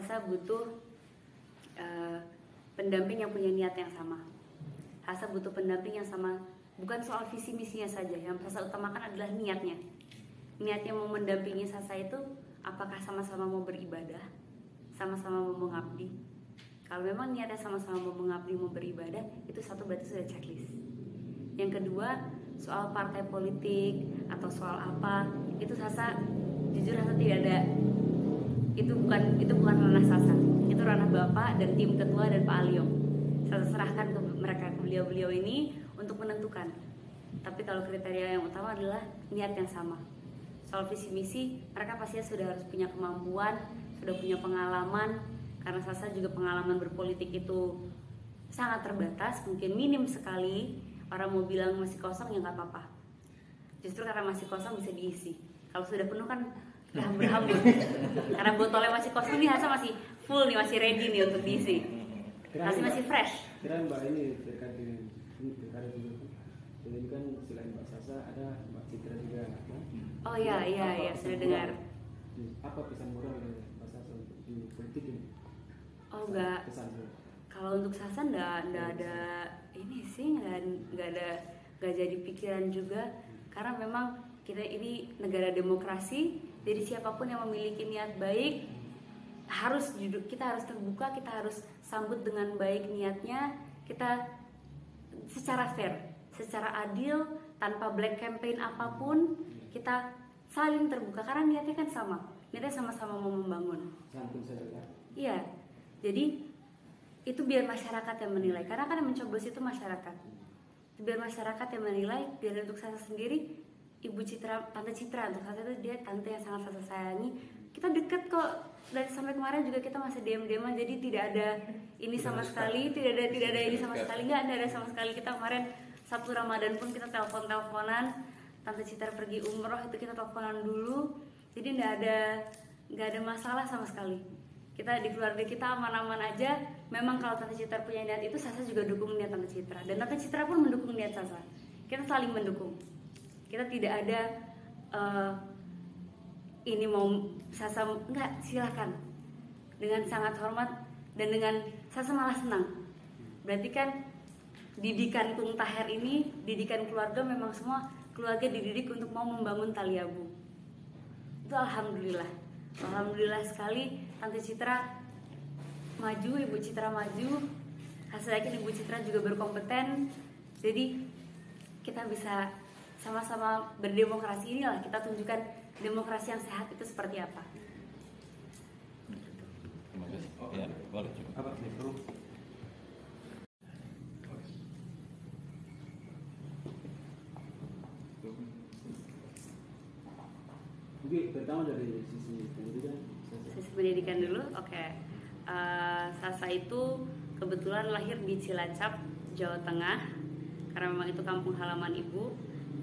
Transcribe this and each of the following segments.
Sasa butuh pendamping yang punya niat yang sama. Sasa butuh pendamping yang sama, bukan soal visi misinya saja. Yang Sasa utamakan adalah niatnya. Niatnya mau mendampingi Sasa itu apakah sama-sama mau beribadah, sama-sama mau mengabdi. Kalau memang niatnya sama-sama mau mengabdi, mau beribadah, itu satu berarti sudah checklist. Yang kedua, soal partai politik atau soal apa, itu Sasa jujur Sasa tidak ada. Itu bukan ranah Sasa. Itu ranah Bapak dan tim ketua dan Pak Aliong. Sasa serahkan ke mereka, ke beliau-beliau ini untuk menentukan. Tapi kalau kriteria yang utama adalah niat yang sama. Soal visi misi, mereka pastinya sudah harus punya kemampuan, sudah punya pengalaman. Karena Sasa juga pengalaman berpolitik itu sangat terbatas, mungkin minim sekali. Orang mau bilang masih kosong ya nggak apa-apa. Justru karena masih kosong bisa diisi. Kalau sudah penuh kan berhambur. Karena botolnya masih kosong nih, Sasa masih full nih, masih ready nih untuk diisi. Masih fresh. Kira Mbak ini terkait dengan pilkada juga. Jadi kan selain Mbak Sasa ada Mbak Citra juga. Kan? Oh iya sudah dengar. Apa pesan moral dari Mbak Sasa untuk di politik ini? Oh enggak. Pesan. Kalau untuk Sasa enggak ada ini sih, enggak jadi pikiran juga, karena memang kita ini negara demokrasi. Jadi siapapun yang memiliki niat baik kita harus terbuka, kita harus sambut dengan baik niatnya, kita secara fair, secara adil, tanpa black campaign apapun, kita saling terbuka karena niatnya kan sama, niatnya sama-sama mau membangun. Santun saja. Iya, jadi itu biar masyarakat yang menilai, karena kan yang mencoblos itu masyarakat. Biar masyarakat yang menilai, biar untuk Sasa sendiri, Ibu Citra, Tante Citra, untuk Sasa itu dia tante yang sangat Sasa sayangi. Kita deket kok, dari sampai kemarin juga kita masih DM-DM, jadi tidak ada ini sama sekali, tidak ada ini sama sekali, nggak ada sama sekali. Kita kemarin Sabtu Ramadan pun kita telepon-teleponan, Tante Citra pergi umroh itu kita teleponan dulu, jadi nggak ada masalah sama sekali. Kita di keluarga kita aman-aman aja. Memang kalau Tante Citra punya niat itu, Sasa juga dukung niat Tante Citra, dan Tante Citra pun mendukung niat Sasa. Kita saling mendukung. Kita tidak ada ini mau Sasa enggak, silakan. Dengan sangat hormat dan dengan Sasa malah senang. Berarti kan didikan Kung Taher ini, didikan keluarga, memang semua keluarga dididik untuk mau membangun Taliabu. Itu alhamdulillah. Alhamdulillah sekali Tante Citra maju, Ibu Citra maju. Saya yakin Ibu Citra juga berkompeten. Jadi kita bisa sama-sama berdemokrasi, inilah kita tunjukkan demokrasi yang sehat itu seperti apa. Terima kasih. Ya, boleh coba. Apa nih, Bro? Oke, pertama dari sisi pendidikan. Sisi pendidikan dulu, oke. Sasa itu kebetulan lahir di Cilacap, Jawa Tengah, karena memang itu kampung halaman ibu.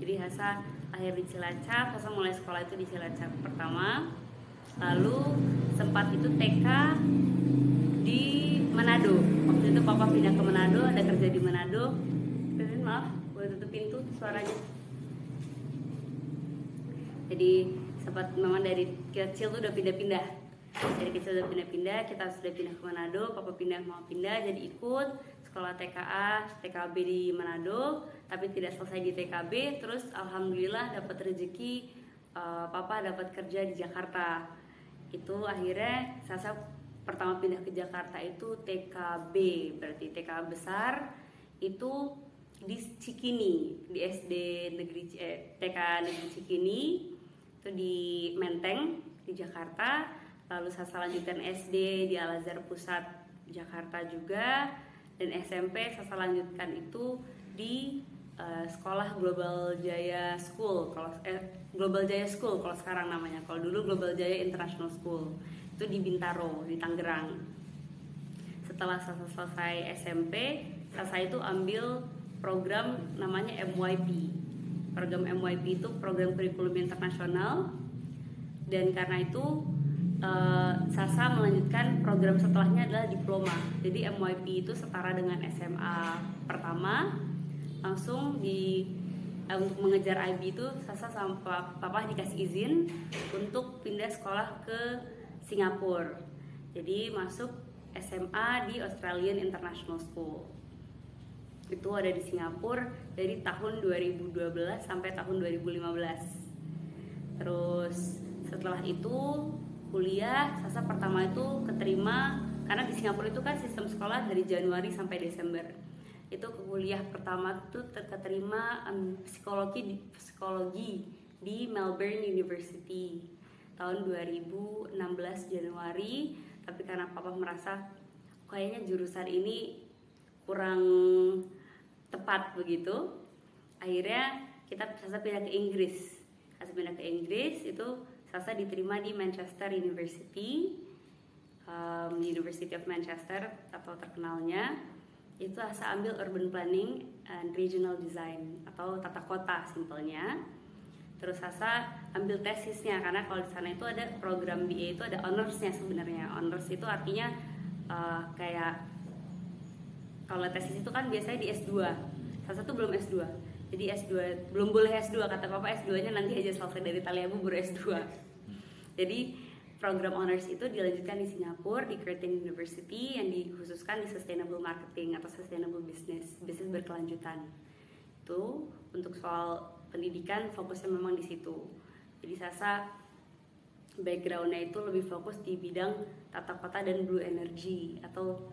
Jadi Sasa lahir di Cilacap, Sasa mulai sekolah itu di Cilacap pertama, lalu sempat itu TK di Manado. Waktu itu papa pindah ke Manado, ada kerja di Manado. Maaf, boleh tutup pintu suaranya. Jadi sempat memang dari kecil tuh udah pindah-pindah. Dari kecil udah pindah-pindah, kita sudah pindah ke Manado, papa mau pindah, jadi ikut sekolah TKA, TKB di Manado, tapi tidak selesai di TKB. Terus alhamdulillah dapat rezeki, papa dapat kerja di Jakarta. Itu akhirnya Sasa pertama pindah ke Jakarta itu TKB, berarti TK besar itu di Cikini, di SD negeri TK negeri Cikini itu di Menteng di Jakarta. Lalu Sasa lanjutkan SD di Al Azhar Pusat Jakarta juga, dan SMP Sasa lanjutkan itu di sekolah Global Jaya School, Global Jaya School kalau sekarang namanya. Kalau dulu Global Jaya International School, itu di Bintaro di Tangerang. Setelah Sasa selesai SMP, Sasa itu ambil program namanya MYP. Program MYP itu program kurikulum internasional, dan karena itu Sasa melanjutkan program setelahnya adalah diploma. Jadi MYP itu setara dengan SMA pertama. Langsung untuk mengejar IB itu Sasa sama papa dikasih izin untuk pindah sekolah ke Singapura. Jadi masuk SMA di Australian International School. Itu ada di Singapura dari tahun 2012 sampai tahun 2015. Terus setelah itu kuliah, Sasa pertama itu keterima karena di Singapura itu kan sistem sekolah dari Januari sampai Desember. Itu kuliah pertama itu keterima psikologi di Melbourne University tahun 2016 Januari. Tapi karena papa merasa kayaknya jurusan ini kurang tepat begitu, akhirnya Sasa pindah ke Inggris. Sasa pindah ke Inggris, itu Sasa diterima di Manchester University, University of Manchester atau terkenalnya. Itu Sasa ambil Urban Planning and Regional Design atau tata kota simpelnya. Terus Sasa ambil tesisnya karena kalau di sana itu ada program BA itu ada honorsnya sebenarnya. Honors itu artinya kayak kalau tesis itu kan biasanya di S2. Sasa tuh belum S2. Jadi S2 belum boleh S2, kata papa S2-nya nanti aja selesai dari Taliabu baru S2. Jadi program honors itu dilanjutkan di Singapura di Curtin University yang dikhususkan di sustainable marketing atau sustainable business berkelanjutan. Itu untuk soal pendidikan fokusnya memang di situ. Jadi Sasa backgroundnya itu lebih fokus di bidang tata kota dan blue energy atau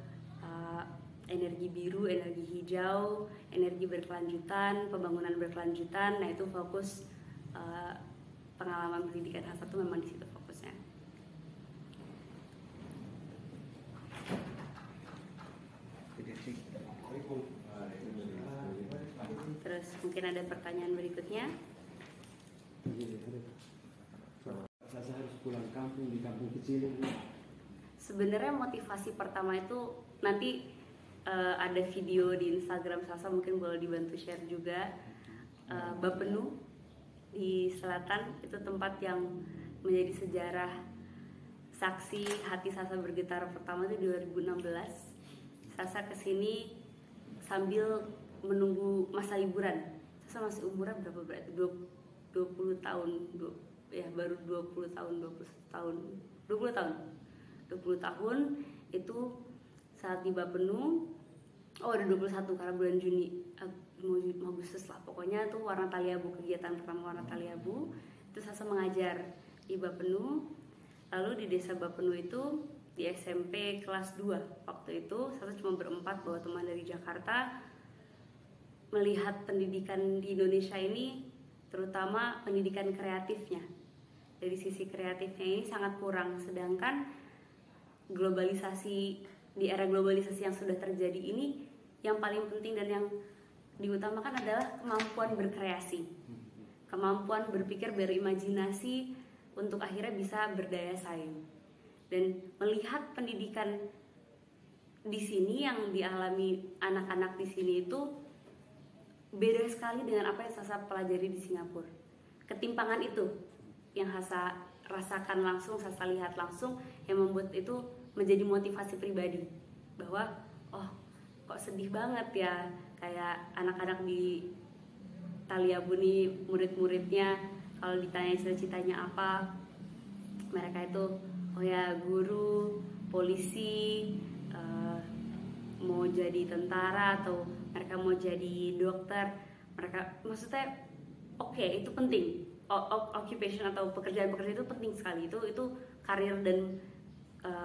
energi biru, energi hijau, energi berkelanjutan, pembangunan berkelanjutan. Nah itu fokus pengalaman pendidikan Sasa itu memang di situ fokusnya. Terus mungkin ada pertanyaan berikutnya. Sasa harus pulang kampung di kampung kecil. Sebenarnya motivasi pertama itu nanti ada video di Instagram Sasa, mungkin boleh dibantu share juga. Bapenu di selatan itu tempat yang menjadi sejarah saksi hati Sasa bergetar pertama itu 2016. Sasa kesini sambil menunggu masa liburan. Sasa masih umuran berapa berarti? 20 tahun, baru 20 tahun, 20 tahun itu saat di Bapenu. Oh ada 21 karena bulan Juni, Agustus lah pokoknya tuh warna Taliabu, kegiatan pertama warna Taliabu. Itu Sasa mengajar di Bapenu. Lalu di desa Bapenu itu di SMP kelas 2 waktu itu Sasa cuma berempat bawa teman dari Jakarta. Melihat pendidikan di Indonesia ini, terutama pendidikan kreatifnya, dari sisi kreatifnya ini sangat kurang. Sedangkan globalisasi, di era globalisasi yang sudah terjadi ini, yang paling penting dan yang diutamakan adalah kemampuan berkreasi, kemampuan berpikir, berimajinasi untuk akhirnya bisa berdaya saing. Dan melihat pendidikan di sini yang dialami anak-anak di sini itu beda sekali dengan apa yang Sasa pelajari di Singapura. Ketimpangan itu yang Sasa rasakan langsung, Sasa lihat langsung, yang membuat itu menjadi motivasi pribadi bahwa oh kok sedih banget ya, kayak anak-anak di Taliabu nih, murid-muridnya kalau ditanya cita-citanya apa, mereka itu oh ya guru, polisi, mau jadi tentara, atau mereka mau jadi dokter. Mereka maksudnya oke, itu penting. Occupation atau pekerjaan-pekerjaan itu penting sekali. Itu karir dan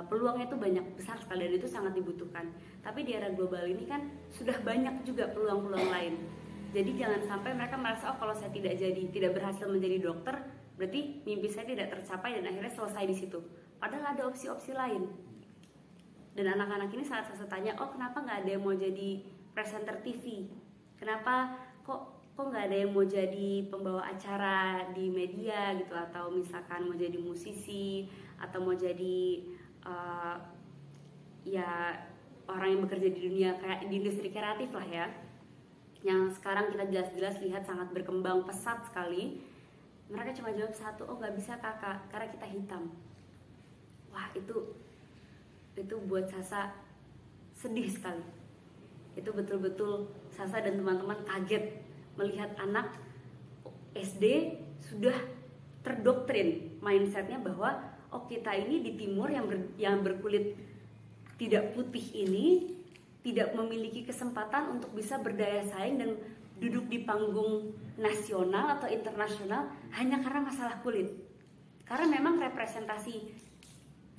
peluangnya itu banyak, besar sekali, dan itu sangat dibutuhkan. Tapi di era global ini kan sudah banyak juga peluang-peluang lain. Jadi jangan sampai mereka merasa oh kalau saya tidak berhasil menjadi dokter, berarti mimpi saya tidak tercapai dan akhirnya selesai di situ. Padahal ada opsi-opsi lain. Dan anak-anak ini saat saya tanya, oh kenapa nggak ada yang mau jadi presenter TV? Kenapa kok nggak ada yang mau jadi pembawa acara di media gitu, atau misalkan mau jadi musisi, atau mau jadi ya orang yang bekerja di dunia kayak di industri kreatif lah ya, yang sekarang kita jelas-jelas lihat sangat berkembang pesat sekali. Mereka cuma jawab satu, oh nggak bisa kakak karena kita hitam. Wah itu buat Sasa sedih sekali. Itu betul-betul Sasa dan teman-teman kaget melihat anak SD sudah terdoktrin mindsetnya bahwa oh kita ini di timur yang berkulit tidak putih ini tidak memiliki kesempatan untuk bisa berdaya saing dan duduk di panggung nasional atau internasional hanya karena masalah kulit. Karena memang representasi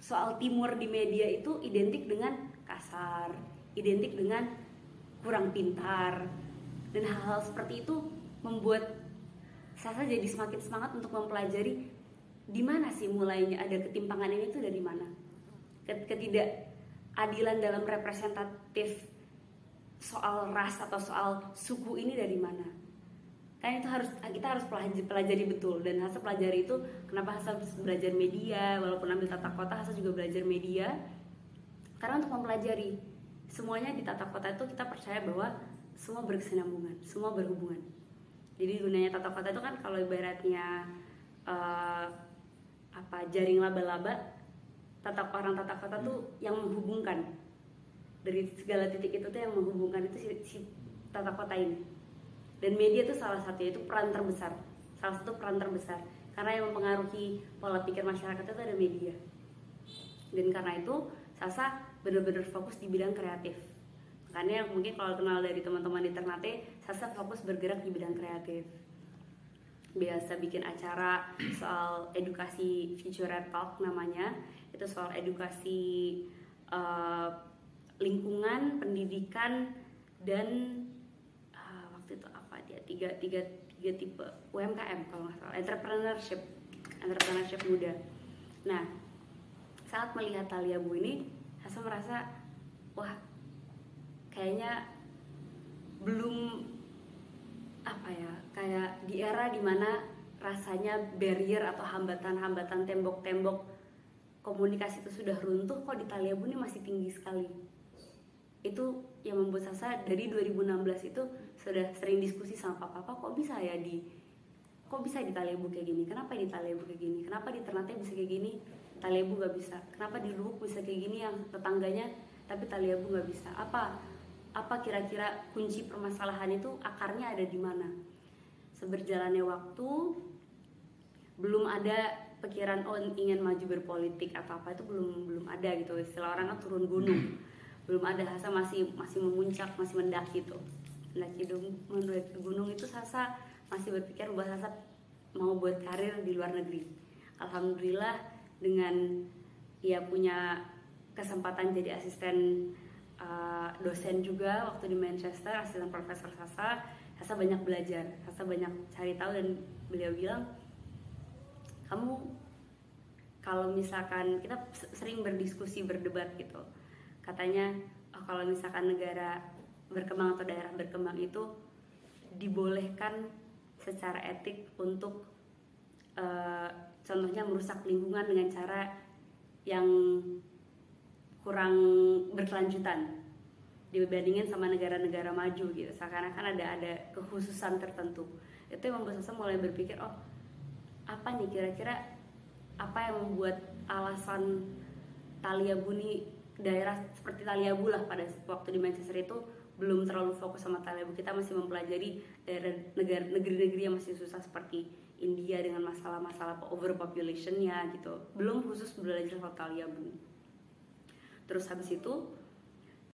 soal timur di media itu identik dengan kasar, identik dengan kurang pintar, dan hal-hal seperti itu membuat Sasa jadi semakin semangat untuk mempelajari di mana sih mulainya ada ketimpangan ini tuh dari mana, ketidakadilan dalam representatif soal ras atau soal suku ini dari mana. Kan itu kita harus pelajari betul, dan Hasa pelajari itu kenapa Hasa belajar media, walaupun ambil tata kota Hasa juga belajar media karena untuk mempelajari semuanya di tata kota itu kita percaya bahwa semua berkesinambungan, semua berhubungan. Jadi gunanya tata kota itu kan kalau ibaratnya jaring laba-laba, orang tata kota tuh yang menghubungkan dari segala titik itu tuh yang menghubungkan itu si tata kota ini. Dan media itu salah satunya, itu peran terbesar, salah satu peran terbesar karena yang mempengaruhi pola pikir masyarakat itu ada media. Dan karena itu Sasa benar-benar fokus di bidang kreatif. Makanya mungkin kalau kenal dari teman-teman di Ternate, Sasa fokus bergerak di bidang kreatif. Biasa bikin acara soal edukasi Future Talk namanya, itu soal edukasi lingkungan, pendidikan, dan waktu itu apa dia tiga tipe UMKM kalau nggak salah, entrepreneurship muda. Nah, saat melihat Taliabu ini, Sasa merasa wah kayaknya belum kayak di era dimana rasanya barrier atau hambatan-hambatan tembok-tembok komunikasi itu sudah runtuh, kok di Taliabu ini masih tinggi sekali. Itu yang membuat Sasa dari 2016 itu sudah sering diskusi sama papa, kok bisa di Taliabu kayak gini, kenapa di Taliabu kayak gini, kenapa di Ternate bisa kayak gini, Taliabu gak bisa, kenapa di Lubuk bisa kayak gini yang tetangganya tapi Taliabu gak bisa, apa kira-kira kunci permasalahan itu akarnya ada di mana. Seberjalannya waktu, belum ada pikiran ingin maju berpolitik atau apa, itu belum ada gitu. Istilah orang kan turun gunung, belum ada. Sasa masih memuncak, masih mendaki tuh, mendaki gunung itu. Sasa masih berpikir bahwa Sasa mau buat karir di luar negeri. Alhamdulillah dengan punya kesempatan jadi asisten dosen juga waktu di Manchester, asisten profesor Sasa banyak belajar, Sasa banyak cari tahu, dan beliau bilang, kamu kalau misalkan kita sering berdiskusi, berdebat gitu, katanya kalau misalkan negara berkembang atau daerah berkembang itu dibolehkan secara etik untuk contohnya merusak lingkungan dengan cara yang kurang berkelanjutan dibandingin sama negara-negara maju gitu, seakan-akan ada kekhususan tertentu. Itu yang membuat Sasa mulai berpikir, apa nih kira-kira apa yang membuat alasan Taliabu nih, daerah seperti Taliabu lah pada waktu di Manchester itu belum terlalu fokus sama Taliabu. Kita masih mempelajari daerah negeri-negeri yang masih susah seperti India dengan masalah-masalah overpopulation-nya gitu. Belum khusus belajar soal Taliabu. Terus habis itu